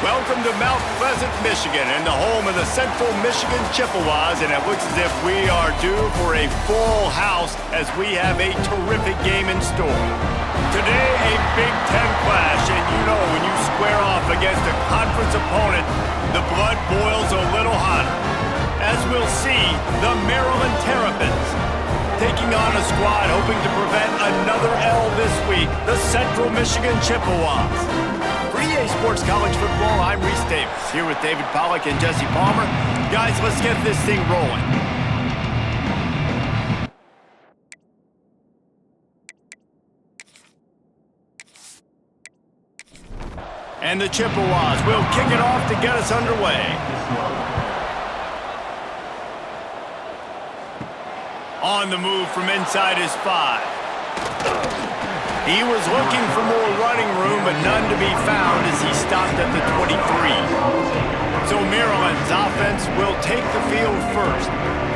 Welcome to Mount Pleasant, Michigan, and the home of the Central Michigan Chippewas, and it looks as if we are due for a full house as we have a terrific game in store. Today, a Big Ten clash, and you know when you square off against a conference opponent, the blood boils a little hotter. As we'll see, the Maryland Terrapins taking on a squad hoping to prevent another L this week, the Central Michigan Chippewas. For EA Sports College Football, I'm Reese Davis, here with David Pollack and Jesse Palmer. Guys, let's get this thing rolling. And the Chippewas will kick it off to get us underway. On the move from inside his 5. He was looking for more running room, but none to be found as he stopped at the 23. So Maryland's offense will take the field first.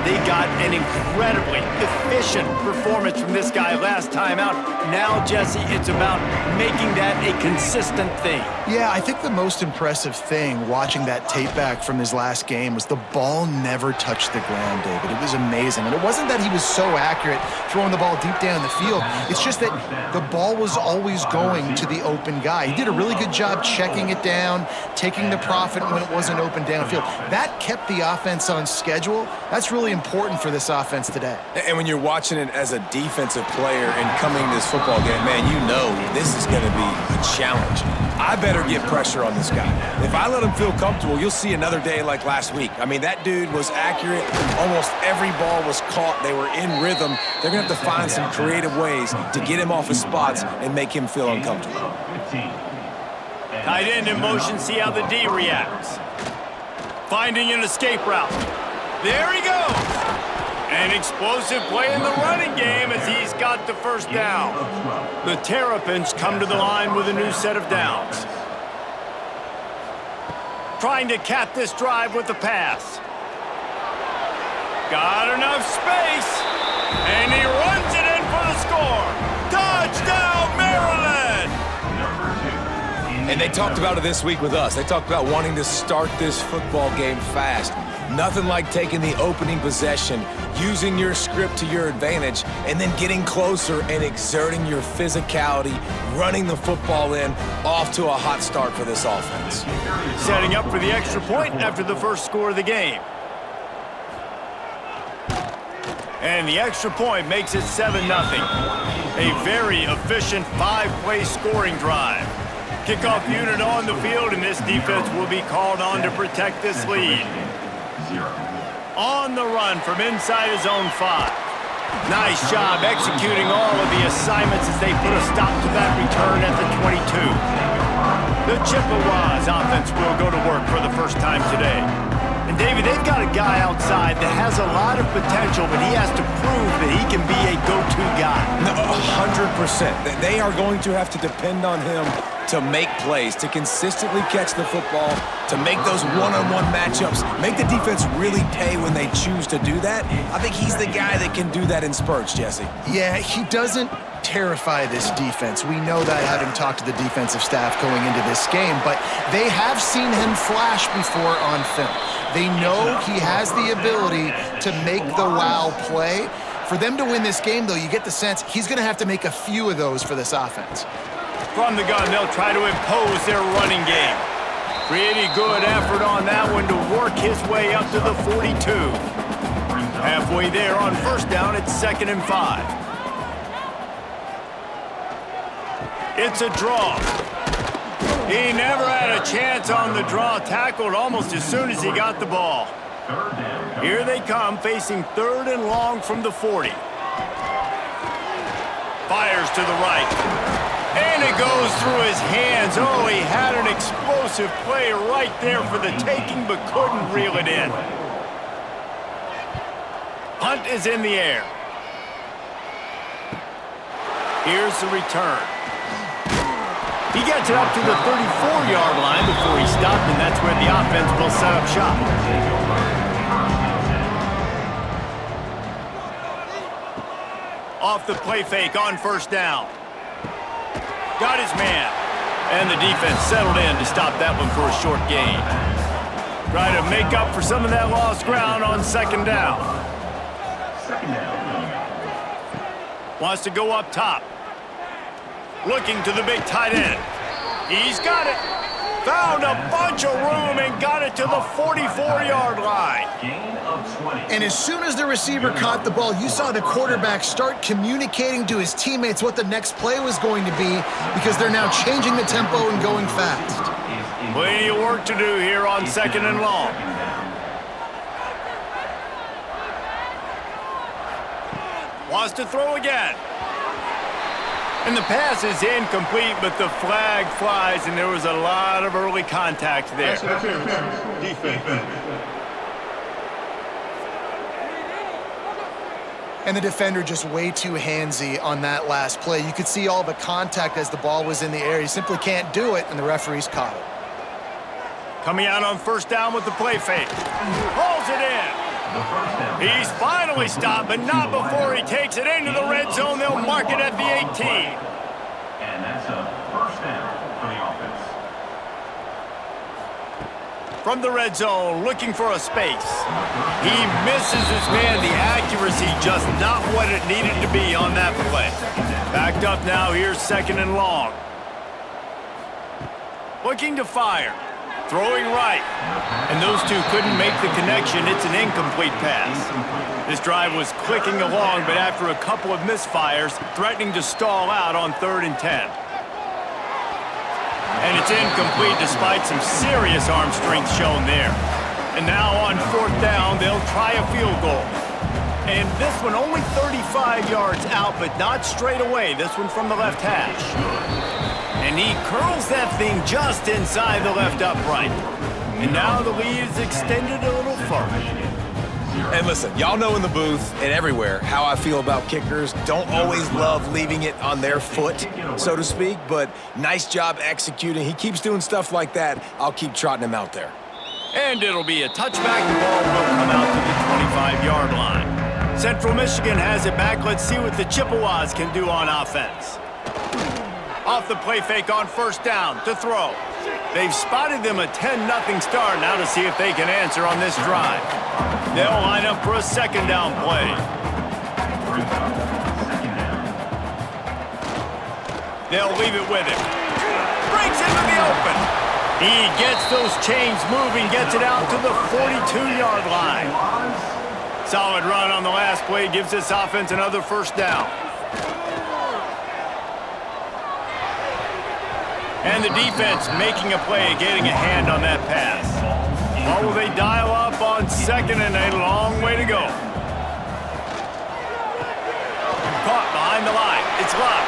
They got an incredibly efficient performance from this guy last time out. Now, Jesse, it's about making that a consistent thing. Yeah, I think the most impressive thing watching that tape back from his last game was the ball never touched the ground, David. It was amazing. And it wasn't that he was so accurate throwing the ball deep down the field. It's just that the ball was always going to the open guy. He did a really good job checking it down, taking the profit when it wasn't open downfield. That kept the offense on schedule. That's really important for this offense today. And when you're watching it as a defensive player and coming to this football game, man, you know this is going to be a challenge. I better get pressure on this guy. If I let him feel comfortable, you'll see another day like last week. I mean, that dude was accurate. Almost every ball was caught. They were in rhythm. They're going to have to find some creative ways to get him off his spots and make him feel uncomfortable. Tight end in motion, see how the D reacts. Finding an escape route. There he goes. An explosive play in the running game as he's got the first down. The Terrapins come to the line with a new set of downs. Trying to cap this drive with the pass. Got enough space. And he runs it in for the score. Touchdown, Maryland! And they talked about it this week with us. They talked about wanting to start this football game fast. Nothing like taking the opening possession, using your script to your advantage, and then getting closer and exerting your physicality, running the football in, off to a hot start for this offense. Setting up for the extra point after the first score of the game. And the extra point makes it 7-0. A very efficient 5-play scoring drive. Kickoff unit on the field, and this defense will be called on to protect this lead. On the run from inside his own 5. Nice job executing all of the assignments as they put a stop to that return at the 22. The Chippewas offense will go to work for the first time today. And David, they've got a guy outside that has a lot of potential, but he has to prove that he can be a go-to guy. No, 100%. They are going to have to depend on him to make plays, to consistently catch the football, to make those one-on-one matchups, make the defense really pay when they choose to do that. I think he's the guy that can do that in spurts, Jesse. Yeah, he doesn't terrify this defense. We know that having talked to the defensive staff going into this game, but they have seen him flash before on film. They know he has the ability to make the wow play. For them to win this game, though, you get the sense he's going to have to make a few of those for this offense. From the gun, they'll try to impose their running game. Pretty good effort on that one to work his way up to the 42. Halfway there on first down, it's 2nd and 5. It's a draw. He never had a chance on the draw, tackled almost as soon as he got the ball. Here they come, facing 3rd and long from the 40. Fires to the right. And it goes through his hands. Oh, he had an explosive play right there for the taking, but couldn't reel it in. Punt is in the air. Here's the return. He gets it up to the 34-yard line before he stopped, and that's where the offense will set up shop. Off the play fake on first down. Got his man. And the defense settled in to stop that one for a short gain. Try to make up for some of that lost ground on second down. Wants to go up top. Looking to the big tight end. He's got it. Found a bunch of room and got it to the 44-yard line. And as soon as the receiver caught the ball, you saw the quarterback start communicating to his teammates what the next play was going to be because they're now changing the tempo and going fast. Plenty of work to do here on second and long. Wants to throw again. And the pass is incomplete, but the flag flies, and there was a lot of early contact there. Defense. And the defender just way too handsy on that last play. You could see all the contact as the ball was in the air. He simply can't do it, and the referees caught it. Coming out on first down with the play fake. Pulls it in. He's finally stopped, but not before he takes it into the red zone. They'll mark it at the 18. And that's a first down for the offense. From the red zone, looking for a space. He misses his man. The accuracy just not what it needed to be on that play. Backed up now, here's second and long. Looking to fire. Throwing right. And those two couldn't make the connection. It's an incomplete pass. This drive was clicking along, but after a couple of misfires, threatening to stall out on 3rd and 10. And it's incomplete despite some serious arm strength shown there. And now on 4th down, they'll try a field goal. And this one only 35 yards out, but not straight away. This one from the left hash. And he curls that thing just inside the left upright. And now the lead is extended a little further. And listen, y'all know in the booth and everywhere how I feel about kickers. Don't always love leaving it on their foot, so to speak, but nice job executing. He keeps doing stuff like that. I'll keep trotting him out there. And it'll be a touchback. The ball will come out to the 25-yard line. Central Michigan has it back. Let's see what the Chippewas can do on offense. Off the play fake on first down to throw. They've spotted them a 10-0 start. Now to see if they can answer on this drive. They'll line up for a second down play. They'll leave it with him. Breaks into the open. He gets those chains moving, gets it out to the 42-yard line. Solid run on the last play, gives this offense another first down. And the defense making a play, getting a hand on that pass. Or will they dial up on second and a long way to go? Caught behind the line. It's locked.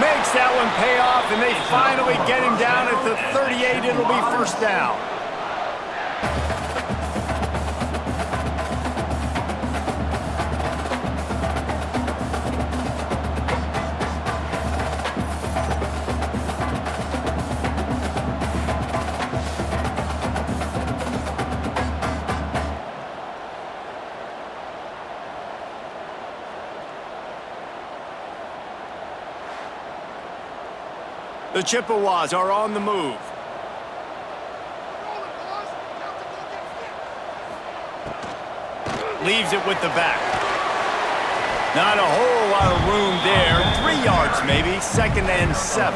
Makes that one pay off, and they finally get him down at the 38. It'll be first down. The Chippewas are on the move. Leaves it with the back. Not a whole lot of room there. 3 yards maybe. Second and 7.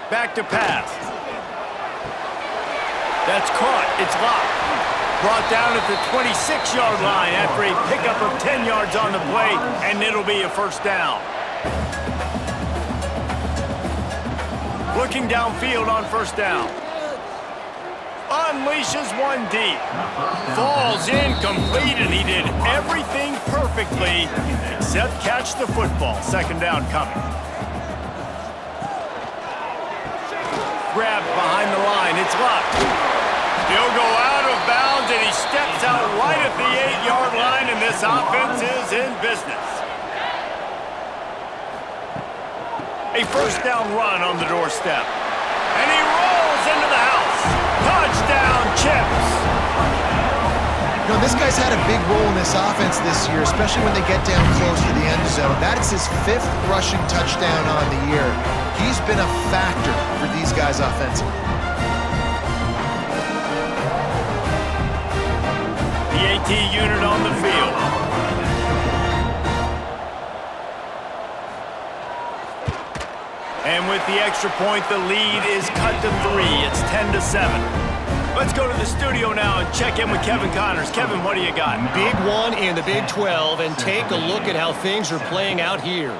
Back to pass. That's caught. It's locked. Brought down at the 26-yard line after a pickup of 10 yards on the play, and it'll be a first down. Looking downfield on first down. Unleashes one deep. Falls incomplete, and he did everything perfectly except catch the football. Second down coming. Grabbed behind the line. It's locked. He'll go out of bounds, and he steps out right at the 8-yard line, and this offense is in business. A first down run on the doorstep. And he rolls into the house. Touchdown, Chips. You know, this guy's had a big role in this offense this year, especially when they get down close to the end zone. That's his 5th rushing touchdown on the year. He's been a factor for these guys offensively. The AT unit on the field. And with the extra point, the lead is cut to 3. It's 10-7. Let's go to the studio now and check in with Kevin Connors. Kevin, what do you got? Big one in the Big 12, and take a look at how things are playing out here.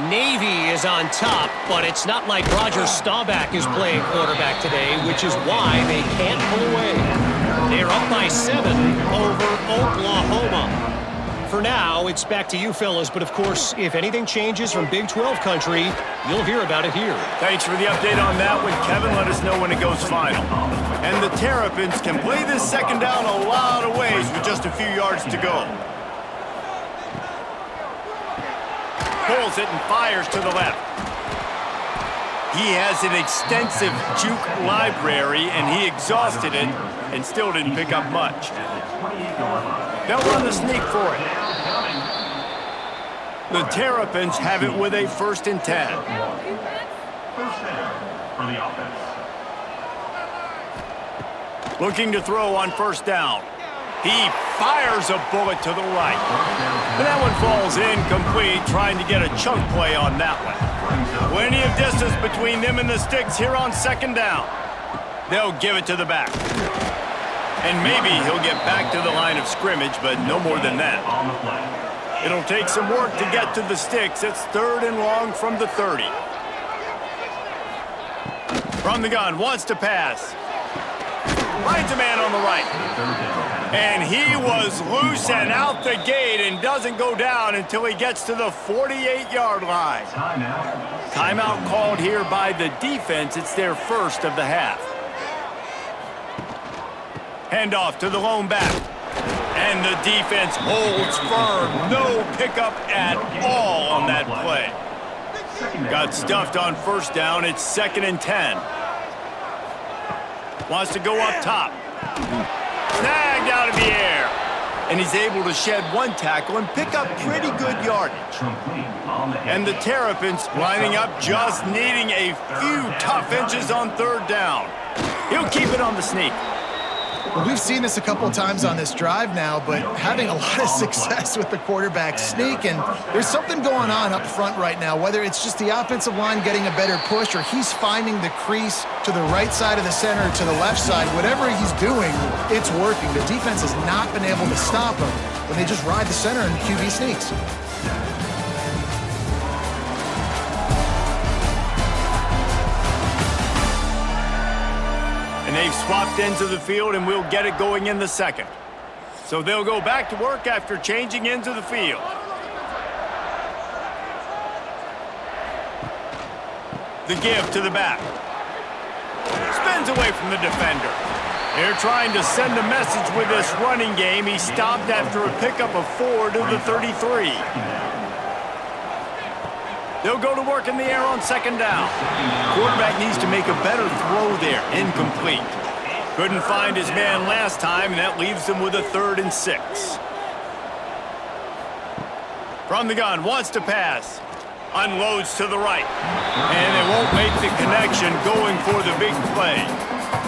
Navy is on top, but it's not like Roger Staubach is playing quarterback today, which is why they can't pull away. They're up by 7 over Oklahoma. For now, it's back to you fellas, but of course, if anything changes from Big 12 country, you'll hear about it here. Thanks for the update on that one, Kevin. Let us know when it goes final. And the Terrapins can play this second down a lot of ways with just a few yards to go. Pulls it and fires to the left. He has an extensive juke library, and he exhausted it and still didn't pick up much. They'll run the sneak for it. The Terrapins have it with a 1st and 10. First down for the offense. Looking to throw on 1st down. He fires a bullet to the right. But that one falls incomplete, trying to get a chunk play on that one. Plenty of distance between them and the sticks here on 2nd down. They'll give it to the back. And maybe he'll get back to the line of scrimmage, but no more than that. It'll take some work to get to the sticks. It's 3rd and long from the 30. From the gun, wants to pass. Finds a man on the right. And he was loose and out the gate and doesn't go down until he gets to the 48-yard line. Timeout called here by the defense. It's their 1st of the half. Handoff to the lone back. And the defense holds firm. No pickup at all on that play. Got stuffed on 1st down. It's 2nd and 10. Wants to go up top. Snagged out of the air. And he's able to shed 1 tackle and pick up pretty good yardage. And the Terrapins lining up, just needing a few tough inches on 3rd down. He'll keep it on the sneak. Well, we've seen this a couple times on this drive now, but having a lot of success with the quarterback sneak, and there's something going on up front right now, whether it's just the offensive line getting a better push or he's finding the crease to the right side of the center, to the left side. Whatever he's doing, it's working. The defense has not been able to stop him when they just ride the center and the QB sneaks. And they've swapped ends of the field, and we'll get it going in the 2nd. So they'll go back to work after changing ends of the field. The give to the back. Spins away from the defender. They're trying to send a message with this running game. He stopped after a pickup of 4 to the 33. They'll go to work in the air on 2nd down. Quarterback needs to make a better throw there. Incomplete. Couldn't find his man last time, and that leaves them with a 3rd and 6. From the gun, wants to pass. Unloads to the right. And they won't make the connection, going for the big play.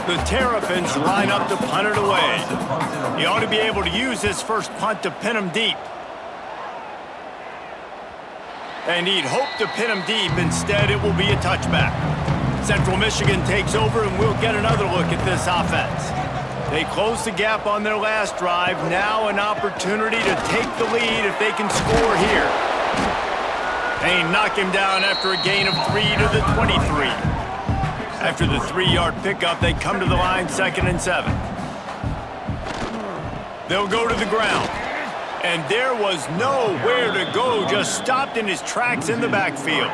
The Terrapins line up to punt it away. He ought to be able to use his first punt to pin him deep. And he'd hope to pin him deep. Instead, it will be a touchback. Central Michigan takes over, and we'll get another look at this offense. They closed the gap on their last drive. Now an opportunity to take the lead if they can score here. They knock him down after a gain of 3 to the 23. After the 3-yard pickup, they come to the line, 2nd and 7. They'll go to the ground. And there was nowhere to go, just stopped in his tracks in the backfield.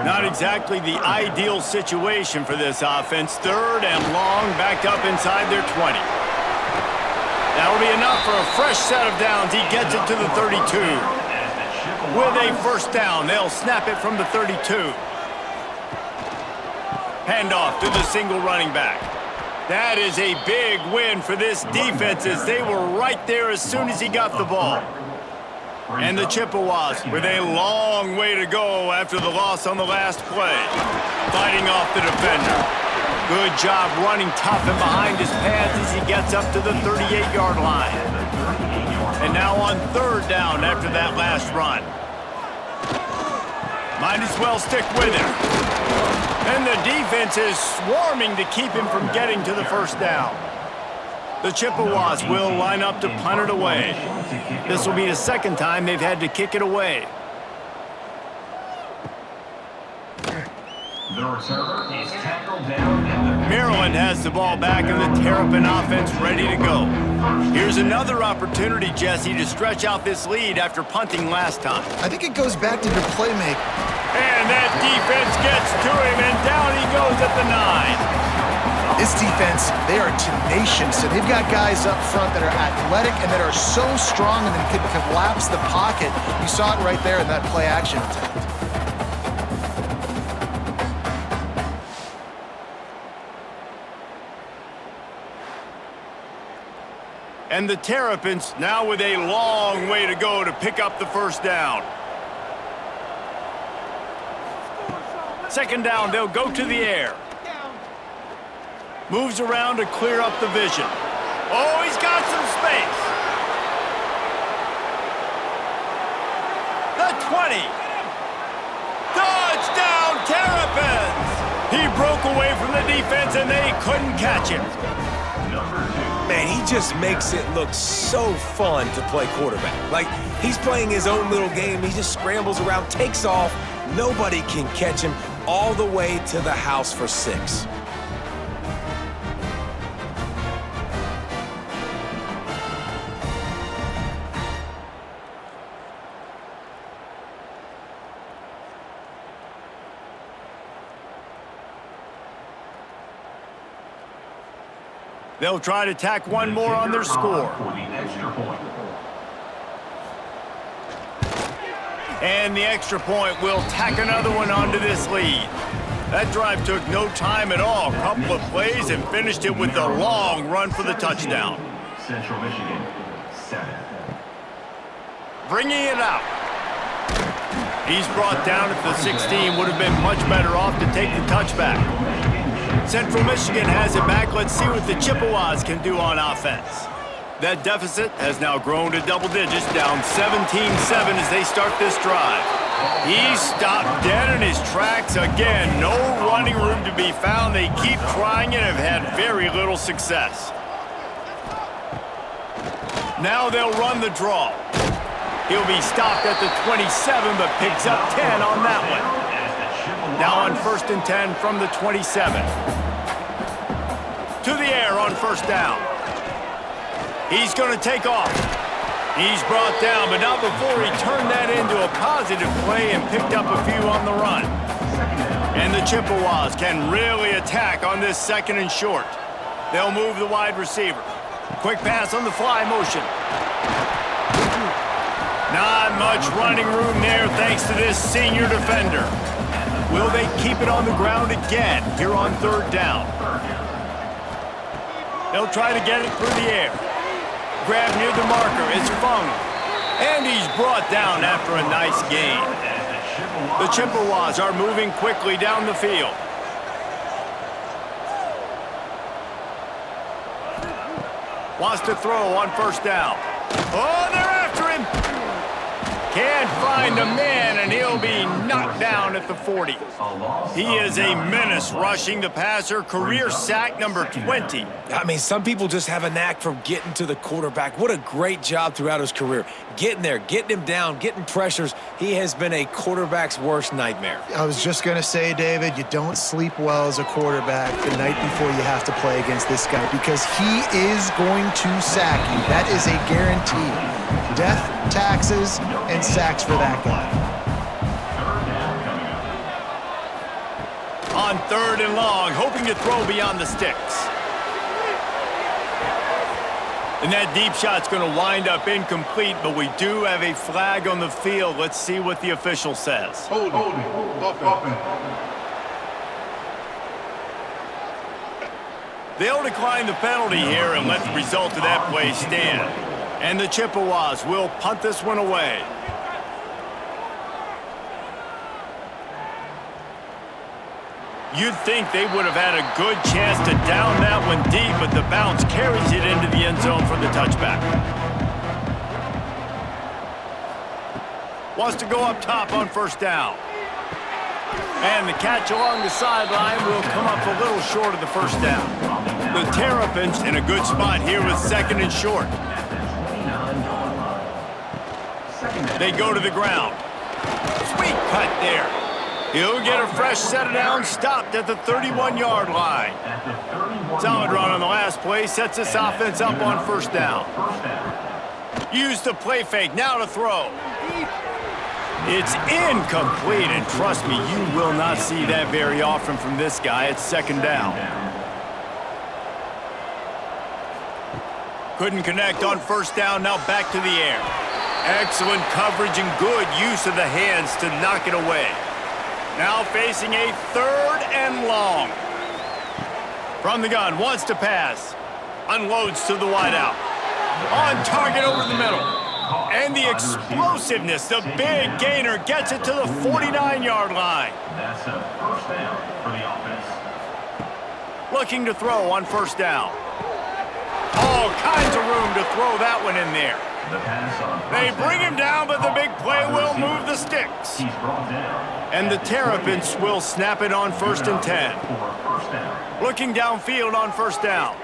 Not exactly the ideal situation for this offense. 3rd and long, backed up inside their 20. That'll be enough for a fresh set of downs. He gets it to the 32. With a 1st down, they'll snap it from the 32. Handoff to the single running back. That is a big win for this defense as they were right there as soon as he got the ball. And the Chippewas with a long way to go after the loss on the last play. Fighting off the defender. Good job running tough and behind his pads as he gets up to the 38-yard line. And now on third down after that last run. Might as well stick with him. And the defense is swarming to keep him from getting to the first down. The Chippewas will line up to punt it away. This will be the second time they've had to kick it away. The returner is tackled down in the... Maryland has the ball back and the Terrapin offense ready to go. Here's another opportunity, Jesse, to stretch out this lead after punting last time. I think it goes back to your playmaking. And that defense gets to him, and down he goes at the 9. This defense, they are tenacious, and they've got guys up front that are athletic and that are so strong and that can collapse the pocket. You saw it right there in that play-action attempt. And the Terrapins now with a long way to go to pick up the first down. Second down, they'll go to the air. Moves around to clear up the vision. Oh, he's got some space. The 20. Touchdown, Terrapins! He broke away from the defense and they couldn't catch him. Man, he just makes it look so fun to play quarterback. Like, he's playing his own little game. He just scrambles around, takes off. Nobody can catch him all the way to the house for 6. They'll try to tack one more on their score. For the extra point. And the extra point will tack another one onto this lead. That drive took no time at all. A couple of plays and finished it with a long run for the touchdown. Central Michigan, 7. Bringing it out. He's brought down at the 16. Would have been much better off to take the touchback. Central Michigan has it back. Let's see what the Chippewas can do on offense. That deficit has now grown to double digits, down 17-7 as they start this drive. He stopped dead in his tracks again. No running room to be found. They keep trying and have had very little success. Now they'll run the draw. He'll be stopped at the 27, but picks up 10 on that one. Now on 1st and 10 from the 27. To the air on first down. He's going to take off. He's brought down, but not before he turned that into a positive play and picked up a few on the run. And the Chippewas can really attack on this 2nd and short. They'll move the wide receiver. Quick pass on the fly motion. Not much running room there thanks to this senior defender. Will they keep it on the ground again here on 3rd down? They'll try to get it through the air. Grab near the marker. It's Fung. And he's brought down after a nice gain. The Chippewas are moving quickly down the field. Wants to throw on first down. Oh, they're after him. Can't find a man, and he'll be knocked down at the 40. He is a menace rushing the passer, career sack number 20. I mean, some people just have a knack for getting to the quarterback. What a great job throughout his career. Getting there, getting him down, getting pressures. He has been a quarterback's worst nightmare. I was just going to say, David, you don't sleep well as a quarterback the night before you have to play against this guy because he is going to sack you. That is a guarantee. Death, taxes, and sacks for that guy. On 3rd and long, hoping to throw beyond the sticks. And that deep shot's going to wind up incomplete, but we do have a flag on the field. Let's see what the official says. Hold it. They'll decline the penalty here and let the result of that play stand. And the Chippewas will punt this one away. You'd think they would have had a good chance to down that one deep, but the bounce carries it into the end zone for the touchback. Wants to go up top on first down. And the catch along the sideline will come up a little short of the first down. The Terrapins in a good spot here with second and short. They go to the ground. Sweet cut there. He'll get a fresh set down, stopped at the 31-yard line. Solid run on the last play, sets this offense up on first down. Use the play fake, now to throw. It's incomplete, and trust me, you will not see that very often from this guy. It's second down. Couldn't connect on first down, now back to the air. Excellent coverage and good use of the hands to knock it away. Now facing a third and long. From the gun, wants to pass. Unloads to the wideout. On target over the middle. And the explosiveness, the big gainer gets it to the 49-yard line. That's a first down for the offense. Looking to throw on first down. All kinds of room to throw that one in there. They bring him down, but the big play will move the sticks. He's brought down. And the Terrapins will snap it on first and 10. Looking downfield on first down.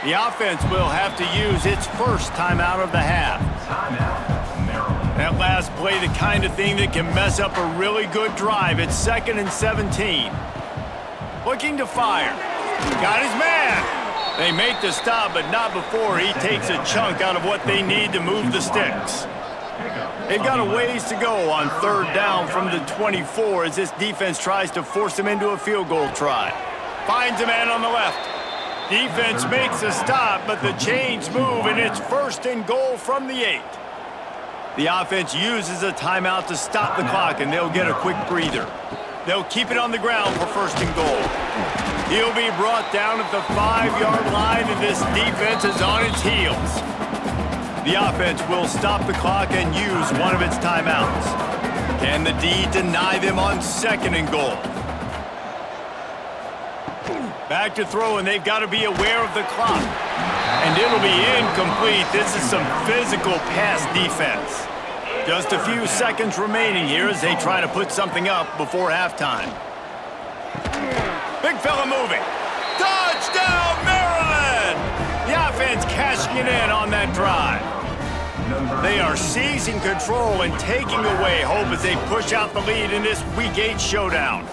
The offense will have to use its first timeout of the half. That last play, the kind of thing that can mess up a really good drive. It's second and 17. Looking to fire. Got his man. They make the stop, but not before he takes a chunk out of what they need to move the sticks. They've got a ways to go on third down from the 24 as this defense tries to force him into a field goal try. Finds a man on the left. Defense makes a stop, but the chains move, and it's first and goal from the 8. The offense uses a timeout to stop the clock, and they'll get a quick breather. They'll keep it on the ground for first and goal. He'll be brought down at the 5-yard line, and this defense is on its heels. The offense will stop the clock and use one of its timeouts. Can the D deny them on second and goal? Back to throw, and they've got to be aware of the clock. And it'll be incomplete. This is some physical pass defense. Just a few seconds remaining here as they try to put something up before halftime. Big fella moving. Touchdown, Maryland! The offense cashing it in on that drive. They are seizing control and taking away hope as they push out the lead in this Week 8 showdown.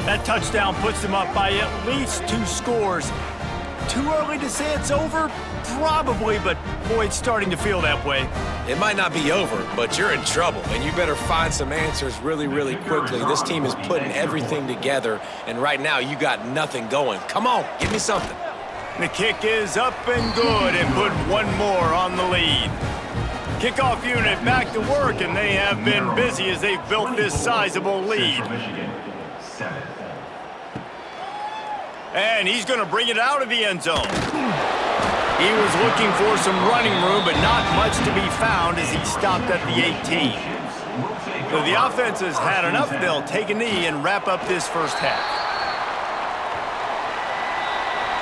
That touchdown puts them up by at least 2 scores. Too early to say it's over? Probably, but boy, it's starting to feel that way. It might not be over, but you're in trouble, and you better find some answers really, really quickly. This team is putting everything together, and right now you got nothing going. Come on, give me something. The kick is up and good and put one more on the lead. Kickoff unit back to work, and they have been busy as they've built this sizable lead. And he's going to bring it out of the end zone. He was looking for some running room, but not much to be found as he stopped at the 18. So the offense has had enough. They'll take a knee and wrap up this first half.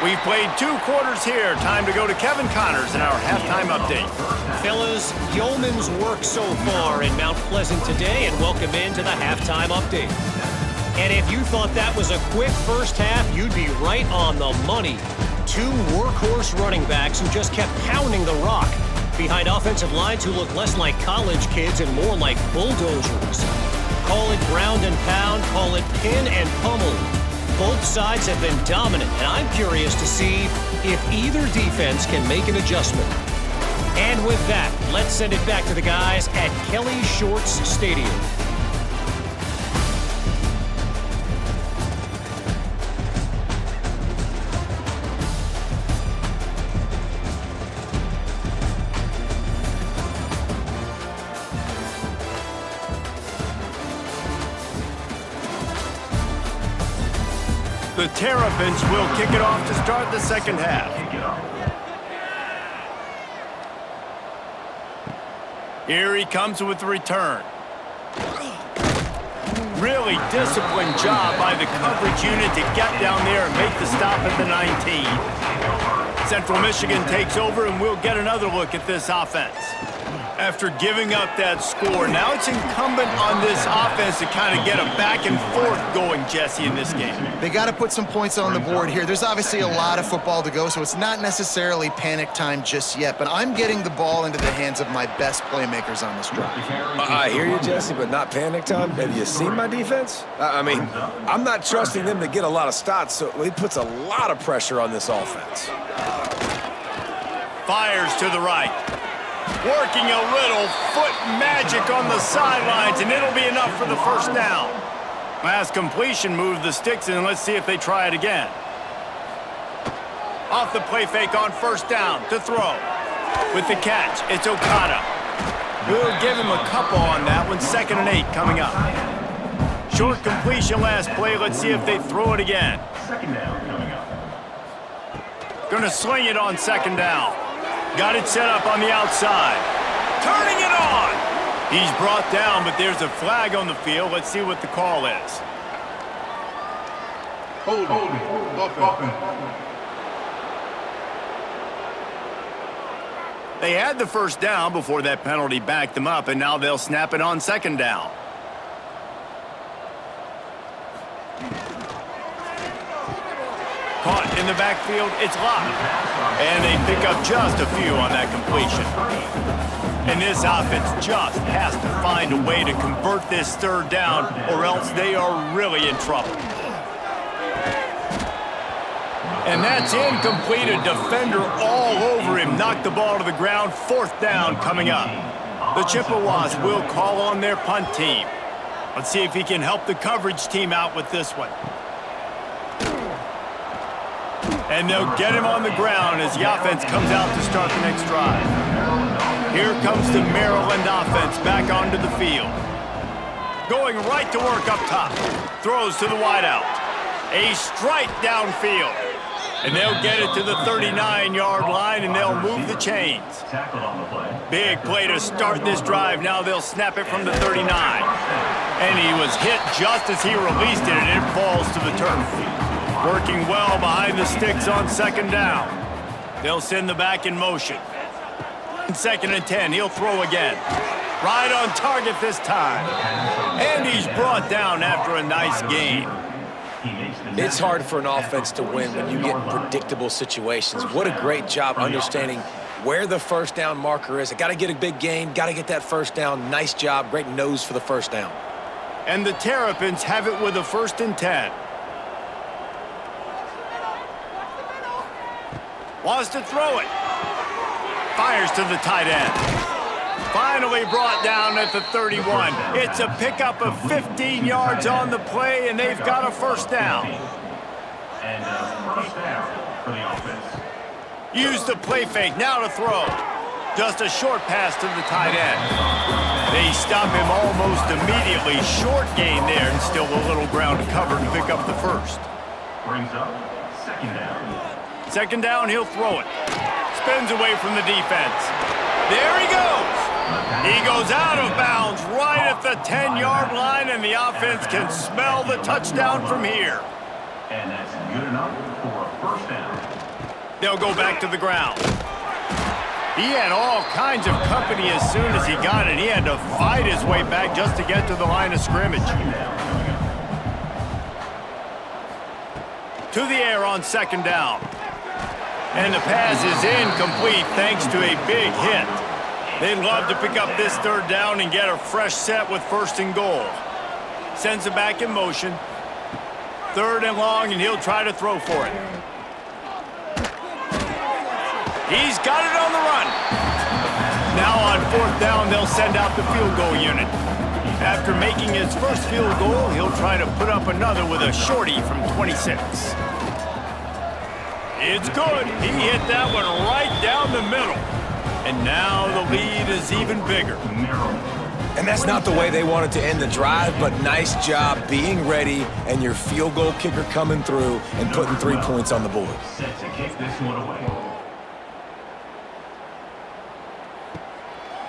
We've played 2 quarters here. Time to go to Kevin Connors in our halftime update. Fellas, yeoman's work so far in Mount Pleasant today, and welcome into the halftime update. And if you thought that was a quick first half, you'd be right on the money. 2 workhorse running backs who just kept pounding the rock behind offensive lines who look less like college kids and more like bulldozers. Call it ground and pound, call it pin and pummel. Both sides have been dominant, and I'm curious to see if either defense can make an adjustment. And with that, let's send it back to the guys at Kelly Shorts Stadium. The Terrapins will kick it off to start the second half. Here he comes with the return. Really disciplined job by the coverage unit to get down there and make the stop at the 19. Central Michigan takes over, and we'll get another look at this offense. After giving up that score, now it's incumbent on this offense to kind of get a back and forth going, Jesse, in this game. They got to put some points on the board here. There's obviously a lot of football to go, so it's not necessarily panic time just yet, but I'm getting the ball into the hands of my best playmakers on this drive. I hear you, Jesse, but not panic time. Have you seen my defense? I mean, I'm not trusting them to get a lot of stops, so it puts a lot of pressure on this offense. Fires to the right. Working a little foot magic on the sidelines, and it'll be enough for the first down. Last completion moved the sticks, and let's see if they try it again. Off the play fake on first down to throw. With the catch, it's Okada. We'll give him a couple on that one. 2nd and 8 coming up. Short completion last play. Let's see if they throw it again. Second down coming up. Gonna sling it on 2nd down. Got it set up on the outside. Turning it on! He's brought down, but there's a flag on the field. Let's see what the call is. They had the first down before that penalty backed them up, and now they'll snap it on 2nd down. Caught in the backfield, it's locked. And they pick up just a few on that completion. And this offense just has to find a way to convert this 3rd down, or else they are really in trouble. And that's incomplete. A defender all over him. Knocked the ball to the ground. 4th down coming up. The Chippewas will call on their punt team. Let's see if he can help the coverage team out with this one. And they'll get him on the ground as the offense comes out to start the next drive. Here comes the Maryland offense back onto the field. Going right to work up top. Throws to the wideout. A strike downfield. And they'll get it to the 39-yard line, and they'll move the chains. Tackled on the play. Big play to start this drive. Now they'll snap it from the 39. And he was hit just as he released it, and it falls to the turf. Working well behind the sticks on 2nd down. They'll send the back in motion. 2nd and 10, he'll throw again. Right on target this time. And he's brought down after a nice gain. It's hard for an offense to win when you get in predictable situations. What a great job understanding where the first down marker is. I got to get a big gain, got to get that first down. Nice job, great nose for the first down. And the Terrapins have it with a 1st and 10. Wants to throw it. Fires to the tight end. Finally brought down at the 31. It's a pickup of 15 yards on the play, and they've got a 1st down. And first down for the offense. Use the play fake, now to throw. Just a short pass to the tight end. They stop him almost immediately. Short gain there, and still a little ground to cover to pick up the 1st. Brings up 2nd down. 2nd down, he'll throw it. Spins away from the defense. There he goes. He goes out of bounds right at the 10-yard line, and the offense can smell the touchdown from here. And that's good enough for a 1st down. They'll go back to the ground. He had all kinds of company as soon as he got it. He had to fight his way back just to get to the line of scrimmage. To the air on 2nd down. And the pass is incomplete thanks to a big hit. They'd love to pick up this 3rd down and get a fresh set with 1st and goal. Sends it back in motion. 3rd and long, and he'll try to throw for it. He's got it on the run. Now on 4th down, they'll send out the field goal unit. After making his first field goal, he'll try to put up another with a shorty from 26. It's good. He hit that one right down the middle. And now the lead is even bigger. And that's not the way they wanted to end the drive, but nice job being ready and your field goal kicker coming through and putting 3 points on the board. Set to kick this one away.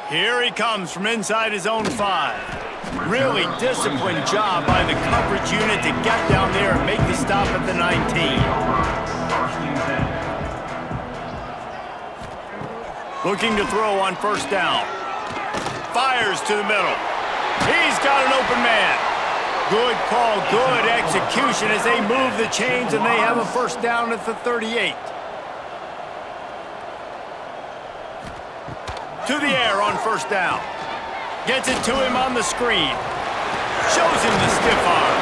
Here he comes from inside his own 5. Really disciplined job by the coverage unit to get down there and make the stop at the 19. Looking to throw on first down. Fires to the middle. He's got an open man. Good call, good execution as they move the chains and they have a first down at the 38. To the air on first down. Gets it to him on the screen. Shows him the stiff arm.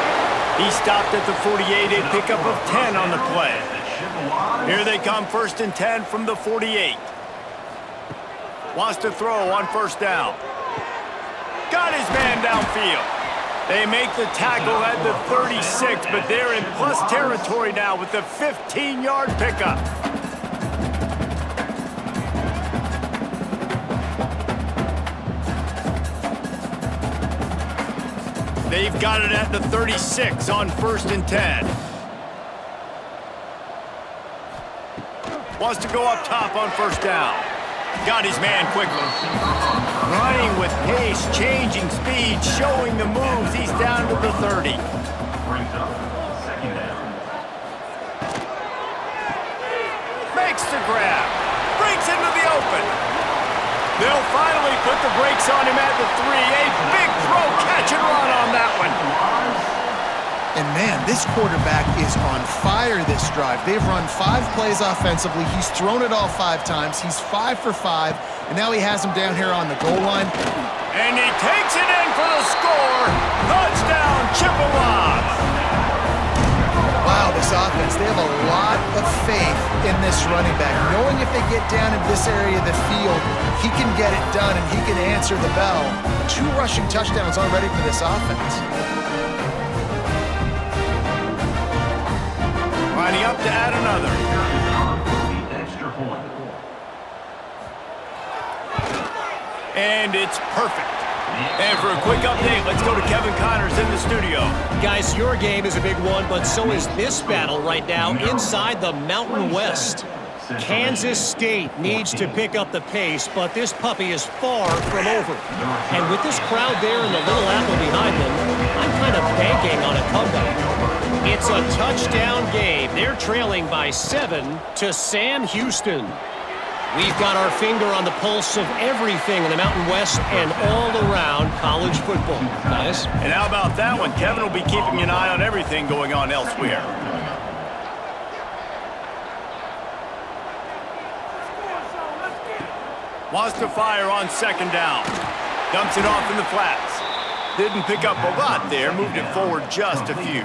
He stopped at the 48, a pickup of 10 on the play. Here they come, 1st and 10 from the 48. Wants to throw on first down. Got his man downfield. They make the tackle at the 36, but they're in plus territory now with the 15-yard pickup. They've got it at the 36 on 1st and 10. Wants to go up top on first down. Got his man quickly. Running with pace, changing speed, showing the moves. He's down to the 30. Brings up 2nd down. Makes the grab. Breaks into the open. They'll finally put the brakes on him at the 3. A big throw, catch and run on that one. And man, this quarterback is on fire this drive. They've run 5 plays offensively. He's thrown it all 5 times. He's 5 for 5, and now he has him down here on the goal line. And he takes it in for the score. Touchdown, Chippewas. Wow, this offense, they have a lot of faith in this running back, knowing if they get down in this area of the field, he can get it done and he can answer the bell. 2 rushing touchdowns already for this offense. Lining up to add another. Extra point. And it's perfect. And for a quick update, let's go to Kevin Connors in the studio. Guys, your game is a big one, but so is this battle right now inside the Mountain West. Kansas State needs to pick up the pace, but this puppy is far from over. And with this crowd there and the Little Apple behind them, I'm kind of banking on a comeback. It's a touchdown game. They're trailing by 7 to Sam Houston. We've got our finger on the pulse of everything in the Mountain West and all around college football. Guys? And how about that one? Kevin will be keeping an eye on everything going on elsewhere. Wants to fire on 2nd down. Dumps it off in the flats. Didn't pick up a lot there. Moved it forward just a few.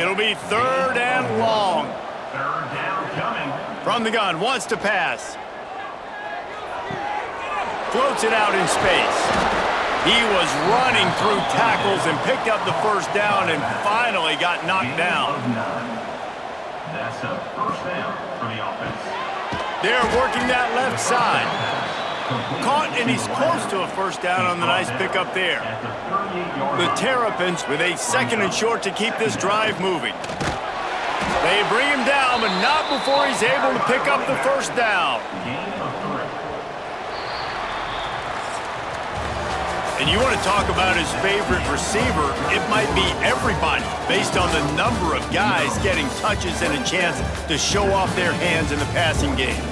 It'll be 3rd and long. 3rd down coming. From the gun, wants to pass. Floats it out in space. He was running through tackles and picked up the first down and finally got knocked down. That's a 1st down for the offense. They're working that left side. Caught, and he's close to a first down on the nice pickup there. The Terrapins with a 2nd and short to keep this drive moving. They bring him down, but not before he's able to pick up the first down. And you want to talk about his favorite receiver, it might be everybody, based on the number of guys getting touches and a chance to show off their hands in the passing game.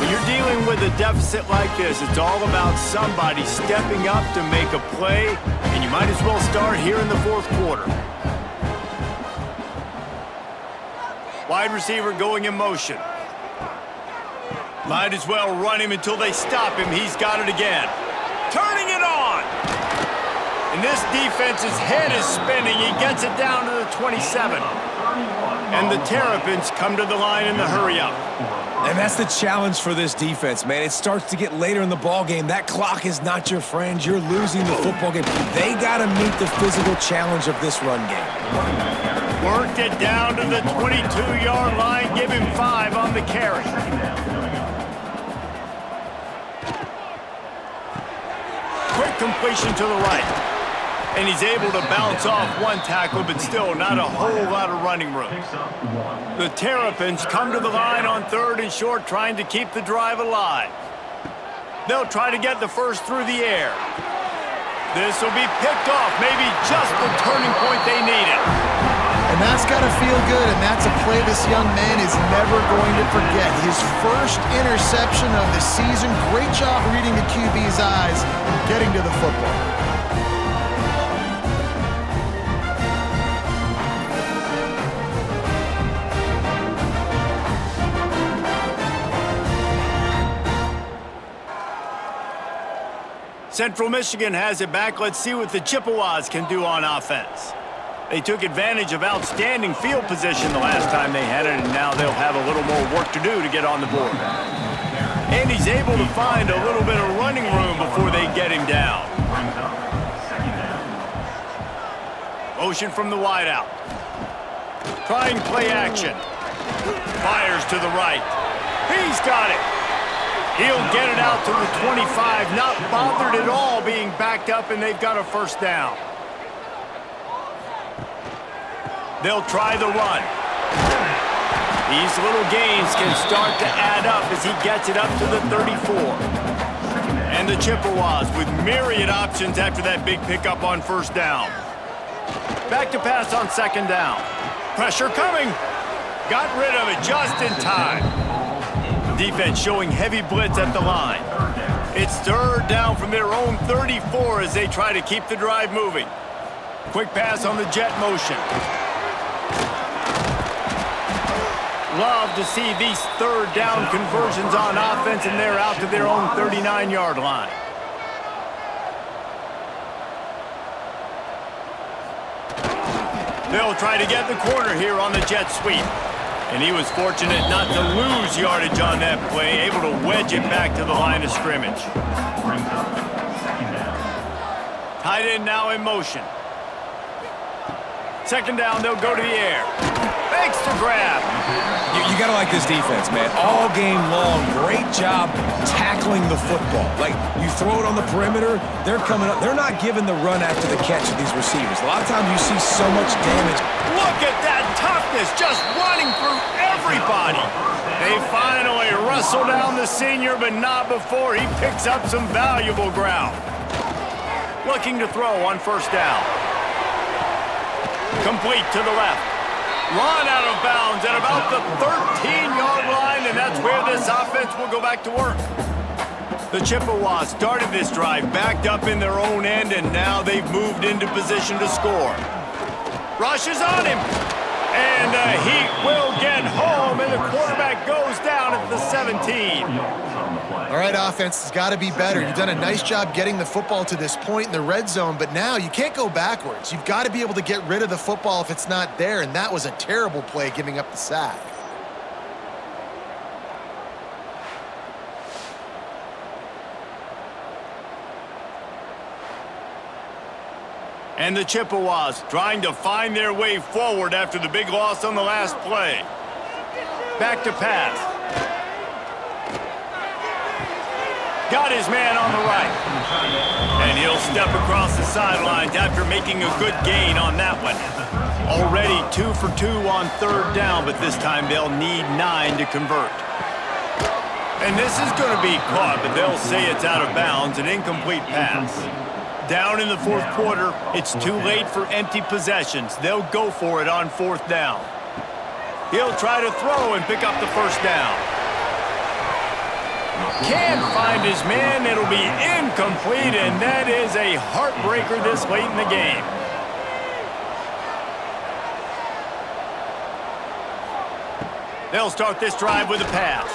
When you're dealing with a deficit like this, it's all about somebody stepping up to make a play, and you might as well start here in the 4th quarter. Wide receiver going in motion. Might as well run him until they stop him. He's got it again. Turning it on! And this defense's head is spinning. He gets it down to the 27. And the Terrapins come to the line in the hurry-up. And that's the challenge for this defense, man. It starts to get later in the ball game. That clock is not your friend. You're losing the football game. They got to meet the physical challenge of this run game. Worked it down to the 22-yard line. Give him 5 on the carry. Quick completion to the right. And he's able to bounce off one tackle, but still not a whole lot of running room. The Terrapins come to the line on 3rd and short, trying to keep the drive alive. They'll try to get the first through the air. This will be picked off, maybe just the turning point they needed. And that's got to feel good, and that's a play this young man is never going to forget. His first interception of the season. Great job reading the QB's eyes and getting to the football. Central Michigan has it back. Let's see what the Chippewas can do on offense. They took advantage of outstanding field position the last time they had it, and now they'll have a little more work to do to get on the board. And he's able to find a little bit of running room before they get him down. Motion from the wideout. Trying play action. Fires to the right. He's got it. He'll get it out to the 25, not bothered at all being backed up, and they've got a first down. They'll try the run. These little gains can start to add up as he gets it up to the 34. And the Chippewas with myriad options after that big pickup on first down. Back to pass on 2nd down. Pressure coming. Got rid of it just in time. Defense showing heavy blitz at the line. It's 3rd down from their own 34 as they try to keep the drive moving. Quick pass on the jet motion. Love to see these 3rd down conversions on offense, and they're out to their own 39-yard line. They'll try to get the corner here on the jet sweep. And he was fortunate not to lose yardage on that play, able to wedge it back to the line of scrimmage. Tight end now in motion. 2nd down, they'll go to the air. Makes the grab. You got to like this defense, man. All game long, great job tackling the football. Like, you throw it on the perimeter, they're coming up. They're not giving the run after the catch of these receivers. A lot of times you see so much damage. Look at that toughness, just running through everybody. They finally wrestle down the senior, but not before he picks up some valuable ground. Looking to throw on first down. Complete to the left. Run out of bounds at about the 13-yard line, and that's where this offense will go back to work. The Chippewas started this drive backed up in their own end, and now they've moved into position to score. Rush is on him, and the Heat will get home, and the quarterback goes down at the 17. All right, offense has got to be better. You've done a nice job getting the football to this point in the red zone, but now you can't go backwards. You've got to be able to get rid of the football if it's not there, and that was a terrible play giving up the sack. And the Chippewas trying to find their way forward after the big loss on the last play. Back to pass. Got his man on the right. And he'll step across the sidelines after making a good gain on that one. Already 2 for 2 on 3rd down, but this time they'll need 9 to convert. And this is going to be caught, but they'll say it's out of bounds, an incomplete pass. Down in the 4th quarter, it's too late for empty possessions. They'll go for it on 4th down. He'll try to throw and pick up the first down. Can't find his man. It'll be incomplete, and that is a heartbreaker this late in the game. They'll start this drive with a pass.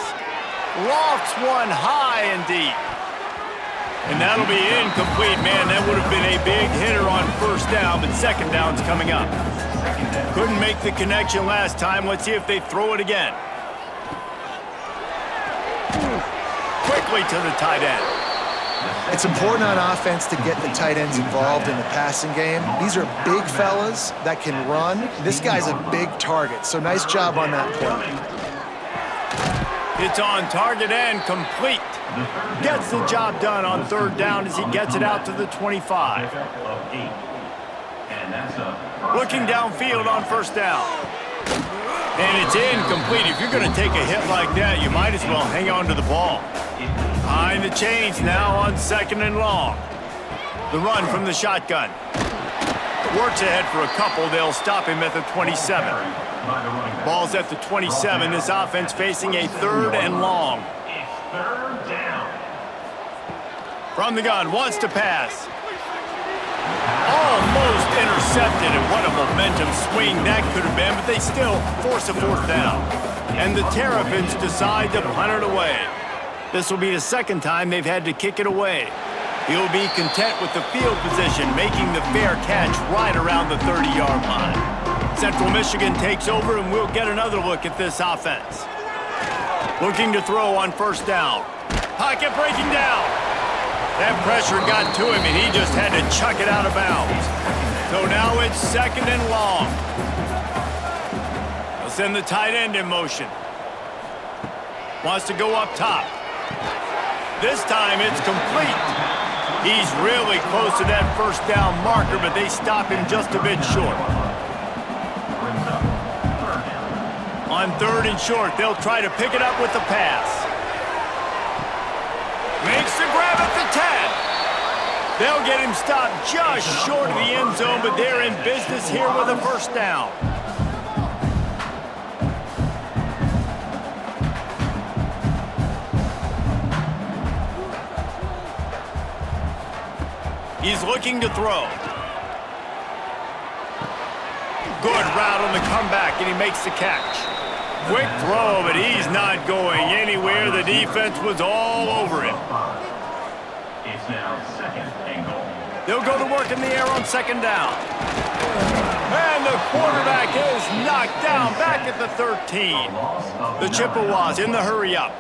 Lofts one high and deep. And that'll be incomplete, man. That would have been a big hitter on first down, but 2nd down's coming up. Couldn't make the connection last time. Let's see if they throw it again. Quickly to the tight end. It's important on offense to get the tight ends involved in the passing game. These are big fellas that can run. This guy's a big target, so nice job on that play. It's on target and complete. Gets the job done on third down as he gets it out to the 25. Looking downfield on first down. And it's incomplete. If you're going to take a hit like that, you might as well hang on to the ball. Behind the chains now on second and long. The run from the shotgun. Works ahead for a couple. They'll stop him at the 27. Ball's at the 27. This offense facing a third and long. From the gun, wants to pass. Almost intercepted, and what a momentum swing that could have been, but they still force a fourth down. And the Terrapins decide to punt it away. This will be the second time they've had to kick it away. He'll be content with the field position, making the fair catch right around the 30-yard line. Central Michigan takes over, and we'll get another look at this offense. Looking to throw on first down. Pocket breaking down. That pressure got to him, and he just had to chuck it out of bounds. So now it's second and long. They'll send the tight end in motion. Wants to go up top. This time it's complete. He's really close to that first down marker, but they stop him just a bit short. On third and short, they'll try to pick it up with the pass. Makes the grab at the 10. They'll get him stopped just short of the end zone, but they're in business here with a first down. He's looking to throw. Good route on the comeback, and he makes the catch. Quick throw, but he's not going anywhere. The defense was all over him. It's now second and goal. They'll go to work in the air on second down. And the quarterback is knocked down back at the 13. The Chippewas in the hurry-up.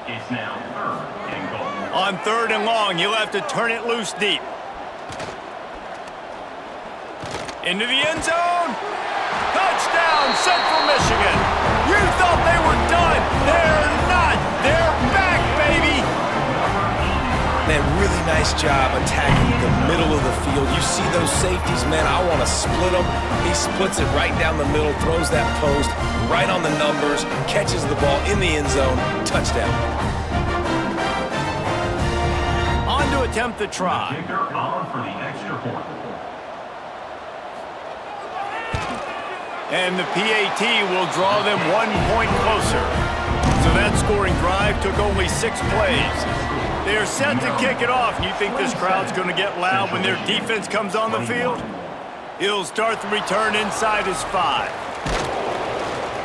It's now third and goal. On third and long, he'll have to turn it loose deep. Into the end zone. Touchdown, Central Michigan. You thought they were done. They're not. They're back, baby. Man, really nice job attacking the middle of the field. You see those safeties, man, I want to split them. He splits it right down the middle, throws that post, right on the numbers, catches the ball in the end zone, touchdown. On to attempt the try. Kicker on for the extra point. And the PAT will draw them 1 point closer. So that scoring drive took only 6 plays. They are set to kick it off. You think this crowd's going to get loud when their defense comes on the field? He'll start the return inside his 5.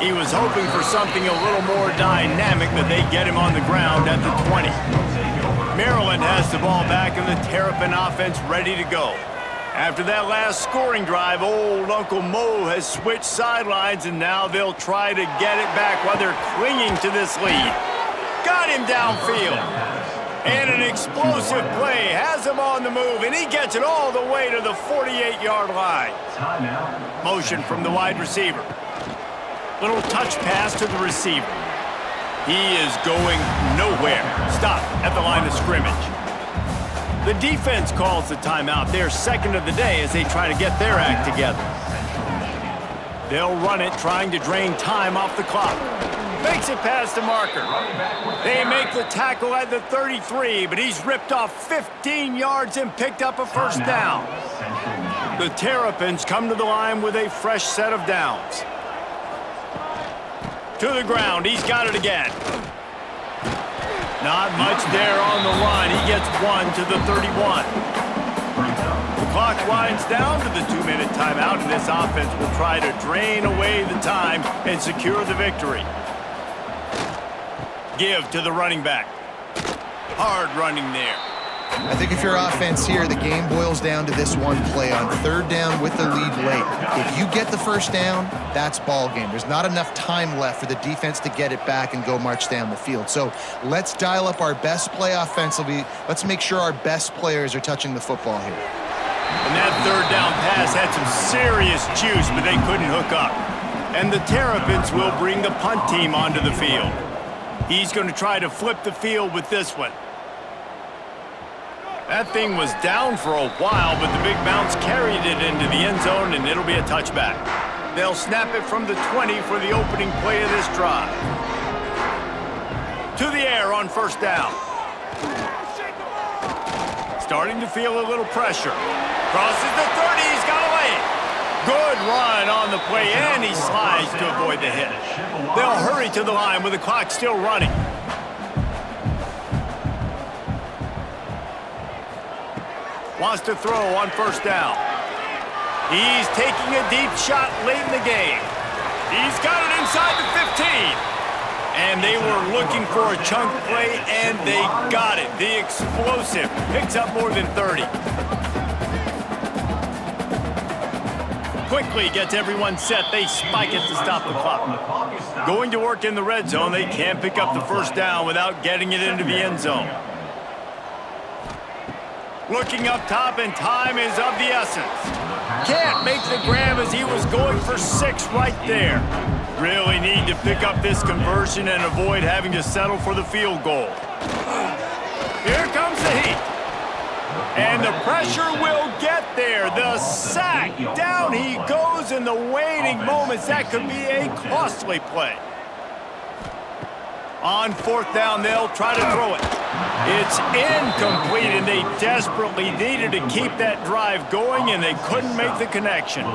He was hoping for something a little more dynamic, but they get him on the ground at the 20. Maryland has the ball back and the Terrapin offense ready to go. After that last scoring drive, old Uncle Mo has switched sidelines, and now they'll try to get it back while they're clinging to this lead. Got him downfield. And an explosive play has him on the move, and he gets it all the way to the 48-yard line. Motion from the wide receiver. Little touch pass to the receiver. He is going nowhere. Stop at the line of scrimmage. The defense calls the timeout. They're second of the day as they try to get their act together. They'll run it, trying to drain time off the clock. Makes it past the marker. They make the tackle at the 33, but he's ripped off 15 yards and picked up a first down. The Terrapins come to the line with a fresh set of downs. To the ground, he's got it again. Not much there on the line. He gets 1 to the 31. The clock winds down to the 2-minute timeout, and this offense will try to drain away the time and secure the victory. Give to the running back. Hard running there. I think if you're offense here, the game boils down to this one play on third down with the lead late. If you get the first down, that's ball game. There's not enough time left for the defense to get it back and go march down the field. So let's dial up our best play offensively. Let's make sure our best players are touching the football here. And that third down pass had some serious juice, but they couldn't hook up. And the Terrapins will bring the punt team onto the field. He's going to try to flip the field with this one. That thing was down for a while, but the big bounce carried it into the end zone, and it'll be a touchback. They'll snap it from the 20 for the opening play of this drive. To the air on first down. Starting to feel a little pressure. Crosses the 30, he's got away. Good run on the play, and he slides to avoid the hit. They'll hurry to the line with the clock still running. Wants to throw on first down. He's taking a deep shot late in the game. He's got it inside the 15. And they were looking for a chunk play, and they got it. The explosive picks up more than 30. Quickly gets everyone set. They spike it to stop the clock. Going to work in the red zone, they can't pick up the first down without getting it into the end zone. Looking up top, and time is of the essence. Can't make the grab as he was going for 6 right there. Really need to pick up this conversion and avoid having to settle for the field goal. Here comes the heat. And the pressure will get there. The sack. Down he goes in the waiting moments. That could be a costly play. On fourth down, they'll try to throw it. It's incomplete, and they desperately needed to keep that drive going, and they couldn't make the connection.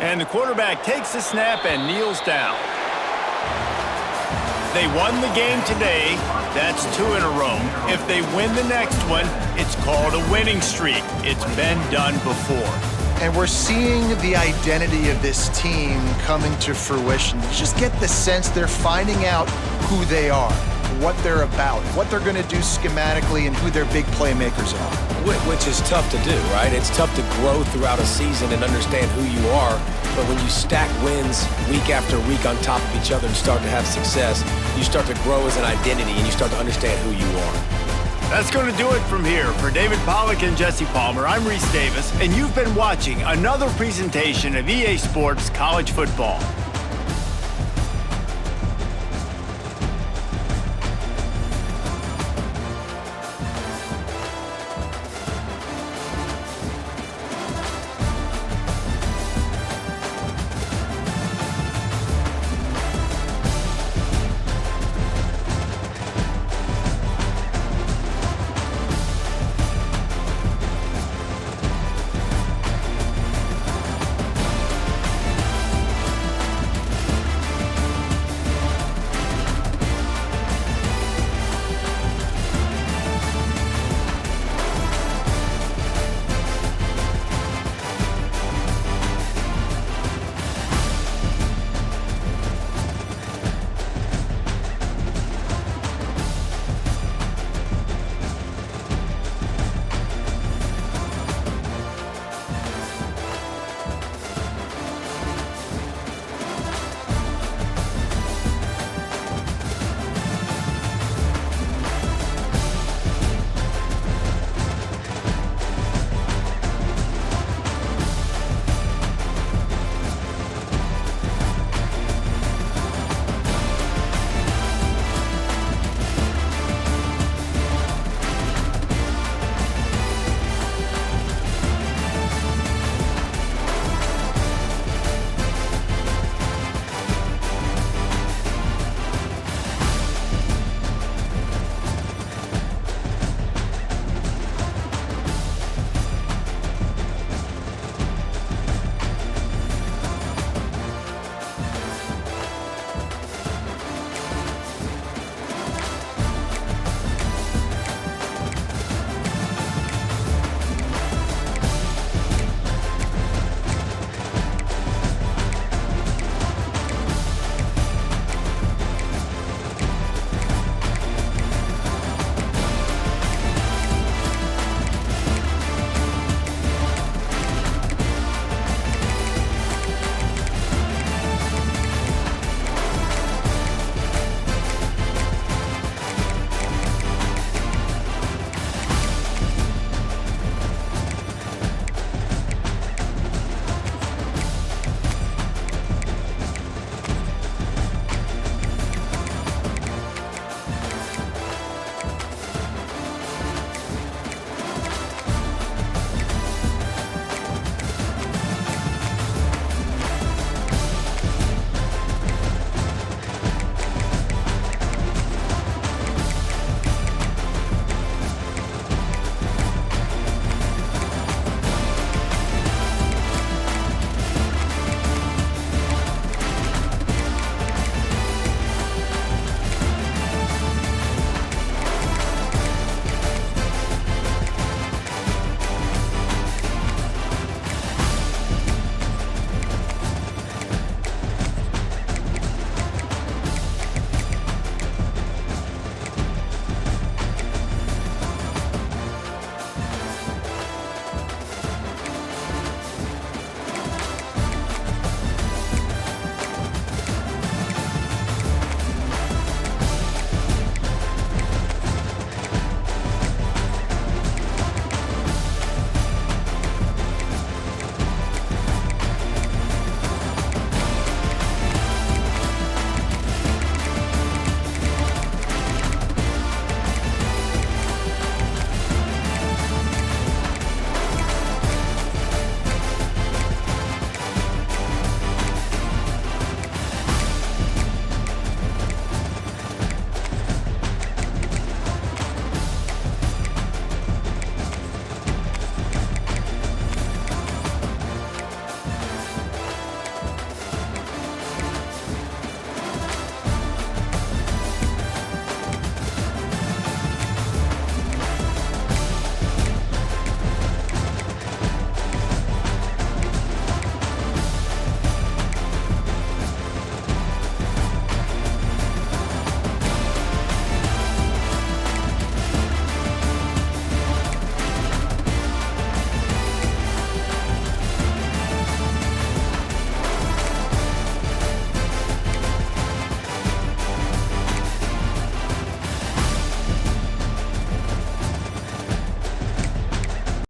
And the quarterback takes the snap and kneels down. They won the game today. That's 2 in a row. If they win the next one, it's called a winning streak. It's been done before. And we're seeing the identity of this team coming to fruition. You just get the sense they're finding out who they are, what they're about, what they're going to do schematically, and who their big playmakers are. Which is tough to do, right? It's tough to grow throughout a season and understand who you are. But when you stack wins week after week on top of each other and start to have success, you start to grow as an identity and you start to understand who you are. That's going to do it from here. For David Pollack and Jesse Palmer, I'm Reese Davis, and you've been watching another presentation of EA Sports College Football.